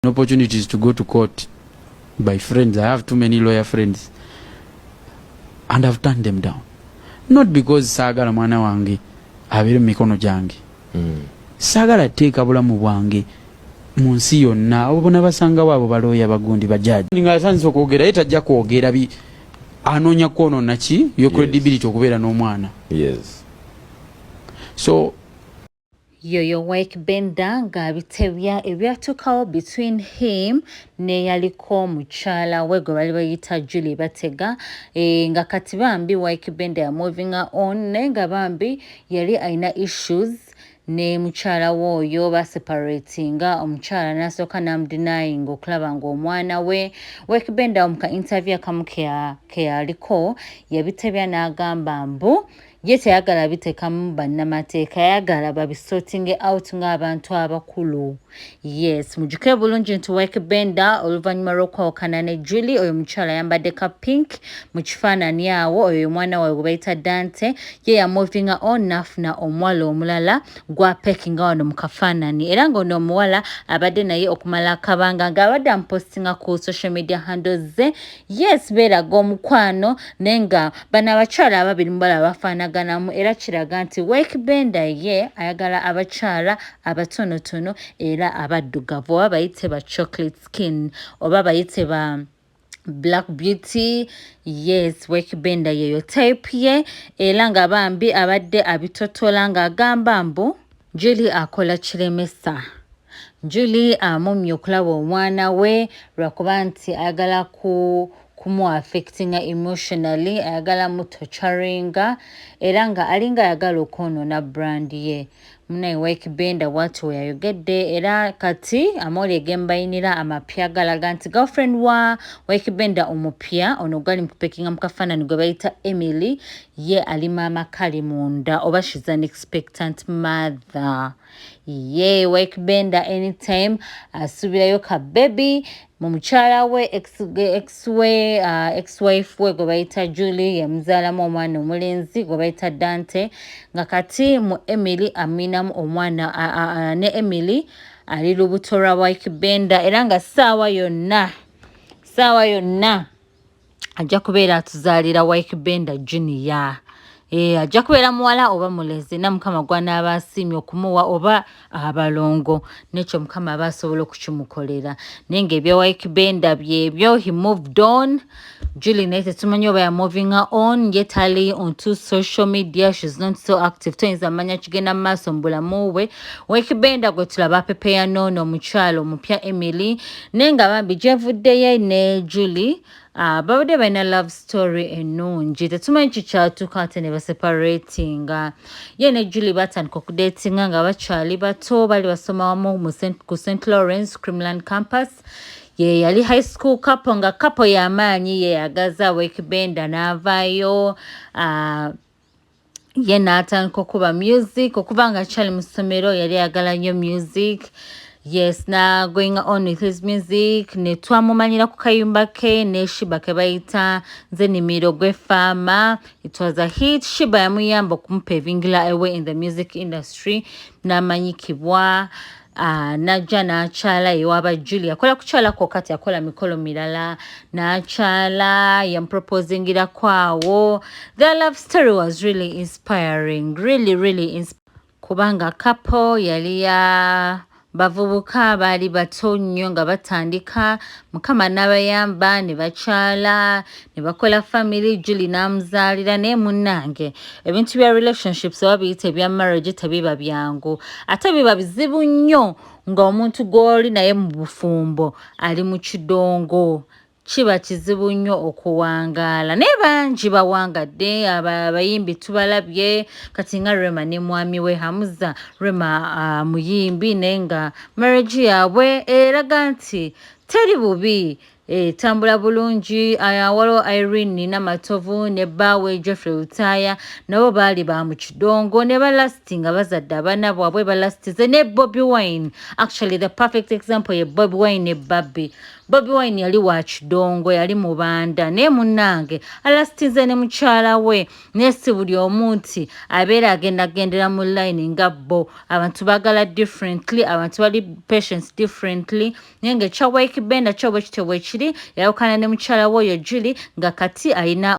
opportunities to go to court by friends. I have too many lawyer friends and I've turned them down. Not because sagala mwana wange abere mikono jange. Sagala teeka bulamu bwange mu nsi yonna obona basanga wabo baloya bagundi bajaji. Ninga sanzo kwogera etajja kwogera bi anonya kono nachi yo credibility okubeera n'omwana. Yes. So Yoyo Wake Benda nga bitebya ebyatukawo between him ne yaliko muchala we gwe bali bayita Julie Batega nga kati bambi Wake Benda ya moving on nenga bambi yali aina issues ne muchala woyo ba separatinga omuchala nasoka namdenying okulaba ngo omwana we Wake Benda omuka interview akamukya aliko yabitebya n'agamba mbu yete yagala bitekamu bannamateeka yagala babisorting out ng'abantu abakulu. Yes, mujuke bulungi nti Wake Benda oluvannyuma lw'okwawukana ne Julie oyo mukyala yambadde ka pink mu kifaananyi awo oyo mwana wawe gwe bayita Dante ye ya moving on nafuna omuwala omulala gwa pekinga wano mu kafaananyi era ng'ono omuwala abadde naye okumala akabanga ng'abadde amupostinga ku social media handles ze. Yes, beeraga omukwano naye nga bano abakyala ababiri mubala bafaanaganamu era kiraga nti Wake Benda ye ayagala abakyala abatonotono era abaddugavu oba bayite ba chocolate skin oba bayite ba black beauty. Yes, Wake Benda yeyo type ye era nga bambi abadde abitotola nga agamba mbu Julie akola kiremesa. Julie amumye okulaba omwana we lwakuba nti ayagala kumu affecting emotionally, ayagala mu torturinga era nga alinga ayagala okwonoona brand ye. Munaye Wake Benda watu Ayogedde era kati amoli egembayinira amapya galaga nti girlfriend wa Wake Benda omupya ono gali mukupekinga mukafaananyi gwe bayita Emily ye ali mama kali munda oba she's an expectant mother. Ye Wake Benda anytime asubirayo ka baby mu mukyala we ex-wife we gwe bayita Julie yamuzaalamu omwana omulenzi gwe bayita Dante nga kati mu Emily aminamu omwana ne Emily ali lubuto lwa Wake Benda era nga saawa yonna ajja kubeera atuzaalira Wake Benda Junior. Ajja kubeera muwala oba mulezi na mukama gw'anaaba asiimye okumuwa oba abalongo nekyo mukama aba asobola okukimukolera naye ng'ebya Wake Benda byebyo he moved on. Julie naye tetumanyi oba ya moving on yet ali onto social media, she's not so active toyinza manya kigenda mu maaso mu bulamu bwe. Wake Benda gwe tulaba apepeya noono omukyalo omupya Emily naye nga bambi gyevuddeyo ne Julie babadde balina love story ennungi tetumanyi kikyatuuka ate ne baseparatinga ye ne Julie batandika okudatinga nga bakyali bato bali basoma wamu ku St. Lawrence Criminal Campus. Ye yali high school couple nga couple y'amaanyi ye yagaza Wake Benda n'avaayo ye n'atandika okuba music okuva nga akyali mu ssomero yali ayagala nnyo music. Yes, na going on with his music ne twamumanyira ku kayumba ke ne Shiba ke bayita nze nimiro gwe fama. It was a hit. Shiba yamuyamba okumupavingila away in the music industry n'amanyikibwa najja n'akyala ewaba Julie akola kukyala ko kati akola mikolo mirala n'akyala yamproposingira kwawo. Their love story was really inspiring, really kubanga couple yali ya bavubuka baali bato nnyo nga batandika mukama n'abayamba ne bakyala ne bakola family. Julie n'amuzaalira naye munnange ebintu bya relationships oba biyita ebya marriage tebiba byangu ate biba bizibu nnyo ng'omuntu gw'oli naye mu bufumbo ali mu kidongo kiba kizibu nnyo okuwangaala naye bangi bawangadde abayimbi tubalabye kati nga Rema ne mwami we Hamuza. Rema muyimbi naye nga marriage yaabwe eraga nti teri bubi tambula bulungi waliwo Irene Namatovu ne Bawe Jeffrey Utaya nabo baali ba mu kidongo ne balasti nga bazadde abaana bwabwe balastize ne Bobby Wine. Actually the perfect example ye Bobby Wine ne Bobby Wine yali wa kidongo yali mu Banda ne munnange alastize ne mukyala we ne si buli omuntu abeera agendera mu line nga bo. Abantu bagala differently, abantu bali patience differently. Nenge cha Benda kyo bwe kiri yawukana ne mukyala we oyo Julie nga kati ayina